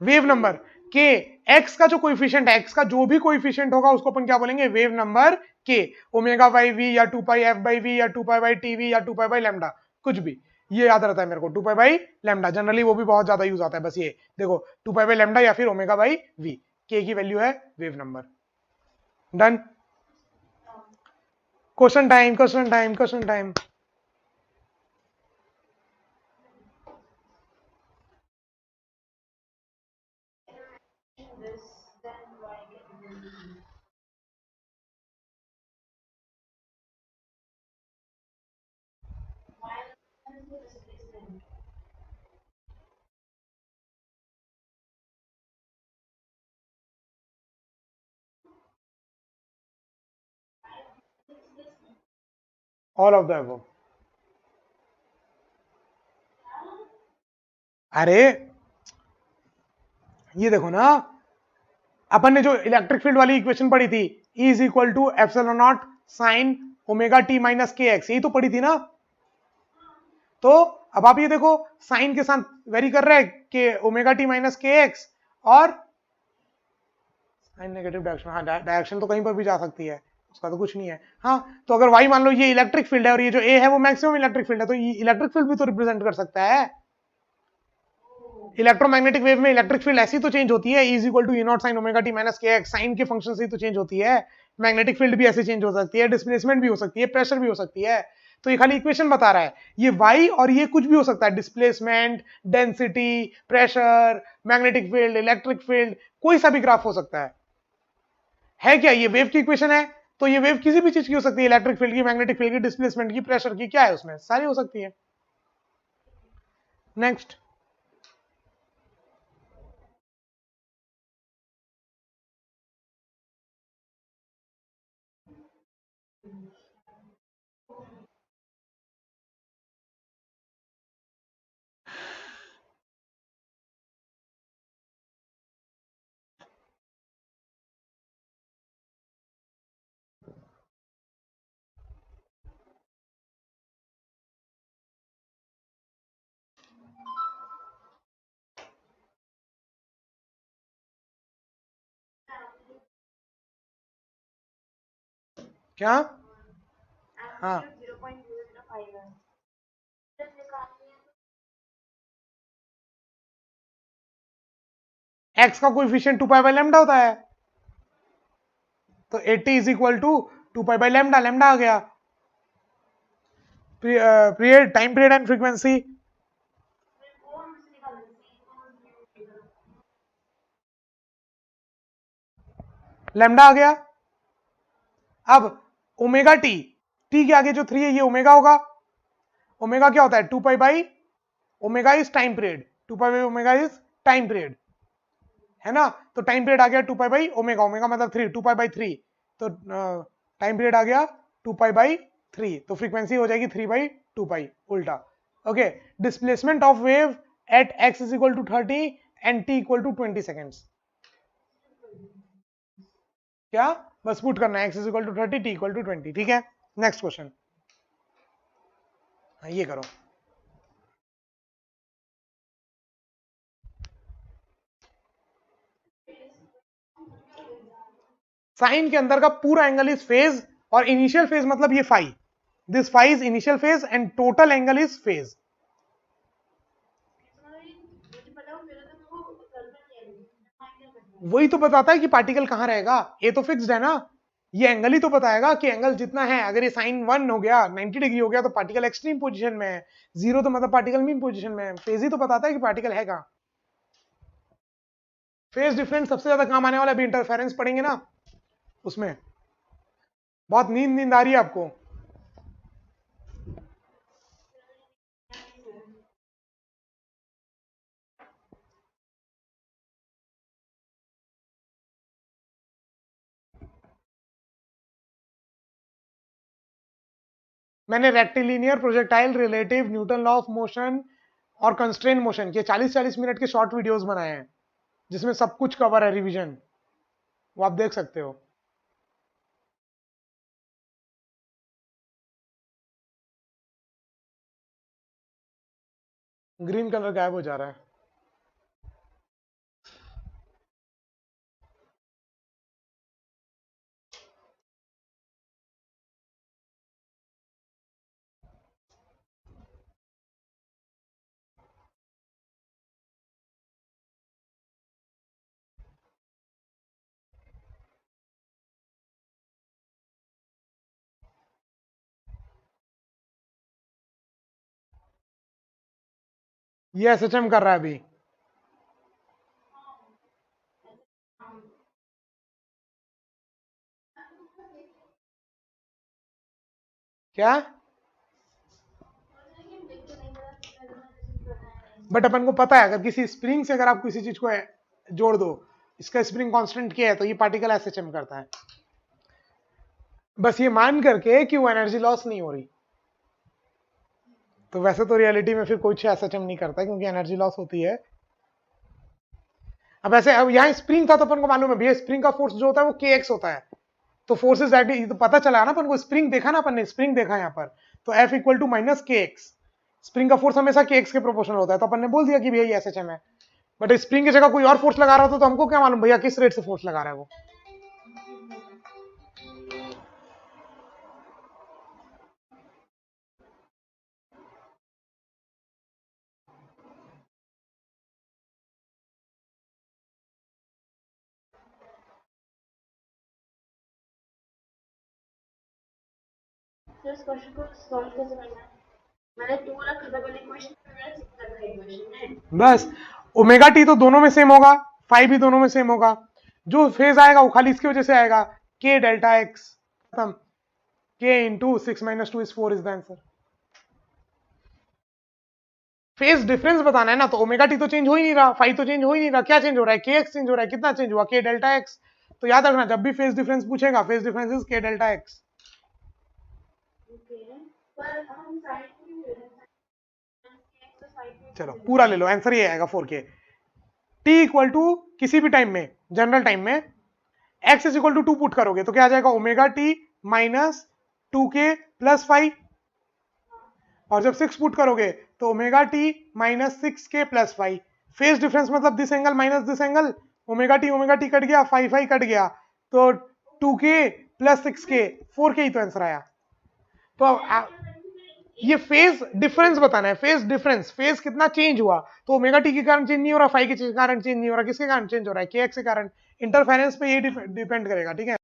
Wave number के, x का जो कोएफिशिएंट है, एक्स का जो भी कोएफिशिएंट होगा उसको अपन क्या बोलेंगे, वेव नंबर के, ओमेगा बाई वी या 2 पाई एफ बाई वी या 2 पाई बाई टी वी या 2 पाई बाई लैम्डा, कुछ भी, ये याद रहता है मेरे को, 2 पाई बाई लैम्डा, जनरली वो भी बहुत ज्यादा यूज आता है, बस ये देखो 2 पाई बाई लैम्डा या फिर ओमेगा बाई वी, के की वैल्यू है wave number. Done. Question time, question time, question time. All of the above. अरे ये देखो ना, अपन ने जो इलेक्ट्रिक फील्ड वाली इक्वेशन पढ़ी थी, E is equal to epsilon not sine omega t minus k x, यही तो पढ़ी थी ना। तो अब आप ये देखो, साइन के साथ वेरी कर रहा है कि omega t minus k x, और साइन नेगेटिव डायरेक्शन, हाँ डायरेक्शन तो कहीं पर भी जा सकती है, उसका तो कुछ नहीं है। हाँ तो अगर वाई मान लो ये इलेक्ट्रिक फील्ड है और ये जो ए है वो मैक्सिमम इलेक्ट्रिक फील्ड है, तो इलेक्ट्रिक फील्ड भी तो रिप्रेजेंट कर सकता है। इलेक्ट्रोमैग्नेटिक वेव में इलेक्ट्रिक फील्ड ऐसी तो चेंज होती है, is equal to E not sine omega t minus k x, sine के फंक्शन से ही तो चेंज होती है। मैग्नेटिक फील्ड भी ऐसे चेंज हो सकती है, डिस्प्लेसमेंट भी हो सकती है, प्रेशर भी हो सकती है। तो ये खाली इक्वेशन बता रहा है, ये वाई और ये कुछ भी हो सकता है, displacement, density, pressure, magnetic field, electric field, कोई सा भी ग्राफ हो सकता है क्या, ये वेव की इक्वेशन है, तो ये वेव किसी भी चीज की हो सकती है, इलेक्ट्रिक फील्ड की, मैग्नेटिक फील्ड की, डिस्प्लेसमेंट की, प्रेशर की, क्या है उसमें, सारी हो सकती है। नेक्स्ट। क्या? हाँ, एक्स का कोएफिशिएंट 2 पाई बाई लैम्डा होता है, तो 80 is equal to 2 pi by lambda, lambda आ गया। Period, time period and frequency, lambda आ गया। अब ओमेगा टी, टी के आगे जो 3 है ये ओमेगा होगा, ओमेगा क्या होता है, 2 pi by, omega is time period, 2 pi by omega is time period, है ना। तो टाइम पीरियड आ गया 2 पाई बाई ओमेगा, ओमेगा मतलब 3, 2 पाई बाई 3, तो टाइम पीरियड आ गया 2 पाई बाई 3, तो फ्रीक्वेंसी हो जाएगी 3 बाई 2 पाई, उल्टा। Okay, displacement of wave at x is equal to 30 and t equal to 20 seconds. क्या? बस पुट करना है, x is equal to 30, t equal to 20, ठीक है। नेक्स्ट क्वेश्चन, ये करो। साइन के अंदर का पूरा एंगल इज फेज, और इनिशियल फेज मतलब ये phi, this phi is initial phase and total angle is phase. वही तो बताता है कि पार्टिकल कहां रहेगा, ये तो फिक्स्ड है ना, ये एंगल ही तो बताएगा कि एंगल जितना है, अगर ये साइन 1 हो गया 90 डिग्री हो गया तो पार्टिकल एक्सट्रीम पोजीशन में है, 0 तो मतलब पार्टिकल मीन पोजीशन में है, फेज ही तो बताता है कि पार्टिकल है कहां। फेज डिफरेंस सबसे ज्यादा काम आने वाला, अभी इंटरफेरेंस पढ़ेंगे ना उसमें। बहुत नींद नींद आ रही है आपको। मैंने rectilinear projectile relative Newton law of motion और कंस्ट्रेन मोशन के 40-40 मिनट के शॉर्ट वीडियोस बनाए हैं, जिसमें सब कुछ कवर है, रिवीजन, वो आप देख सकते हो। ग्रीन कलर गायब हो जा रहा है। ये एसएचएम कर रहा है अभी। क्या? बट अपन को पता है अगर किसी स्प्रिंग से अगर आप किसी चीज को जोड़ दो, इसका स्प्रिंग कांस्टेंट क्या है, तो ये पार्टिकल एसएचएम करता है। बस ये मान करके कि वो एनर्जी लॉस नहीं हो रही। तो वैसे तो रियलिटी में फिर कुछ एसएचएम नहीं करता क्योंकि एनर्जी लॉस होती है। अब ऐसे अब यहाँ स्प्रिंग था तो अपन को मालूम है भैया स्प्रिंग का फोर्स जो होता है वो के एक्स होता है। तो फोर्सेस एट तो पता चला ना अपन को, स्प्रिंग देखा ना अपन ने, स्प्रिंग देखा यहाँ पर, तो F equal to minus k x. Spring का फोर्स हमेशा के एक्स के प्रोपोर्शनल होता है, तो अपन ने बोल दिया कि भैया ये एसएचएम है। बट स्प्रिंग की जगह कोई और फोर्स लगा रहा था तो हमको क्या मालूम भैया किस रेट से फोर्स लगा रहा है वो। तो इस क्वेश्चन को सॉल्व कैसे करना है? मैंने 2 रखा था पहले क्वेश्चन में, मैंने 6 रखा है क्वेश्चन में। बस ओमेगा टी तो दोनों में सेम होगा, फाइव भी दोनों में सेम होगा, जो फेज आएगा वो खाली इसकी वजह से आएगा, के डेल्टा एक्स खत्म, के into 6 - 2 is 4 is the answer. Phase difference बताना है ना, तो ओमेगा टी तो चेंज हो ही नहीं रहा, फाइव तो चेंज हो ही नहीं रहा, क्या चेंज हो रहा है, के एक्स चेंज हो रहा है, कितना चेंज हुआ, के डेल्टा एक्स। तो याद रखना जब भी फेज डिफरेंस पूछेगा, फेज डिफरेंस इज के डेल्टा एक्स। ओके, पर हम साइड क्यों ले रहे हैं? तो साइड में चलो पूरा ले लो, आंसर ये आएगा 4 के। टी इक्वल टू किसी भी टाइम में, जनरल टाइम में x is equal to 2 put करोगे तो क्या आ जाएगा, ओमेगा टी माइनस 2 के प्लस 5, और जब 6 पुट करोगे तो ओमेगा टी माइनस 6 के प्लस 5। फेज डिफरेंस मतलब this angle minus this angle, omega T cut गया, 5 कट गया, तो 2 के प्लस 6 के, 4 के ही तो आंसर आया। तो ये फेज डिफरेंस बताना है, फेज डिफरेंस, फेज कितना चेंज हुआ, तो ओमेगा टी के कारण चेंज नहीं हो रहा, 5 के कारण चेंज नहीं हो रहा, किसके कारण चेंज हो रहा है, के एक्स के कारण। इंटरफेरेंस पे ये डिपेंड करेगा, ठीक है।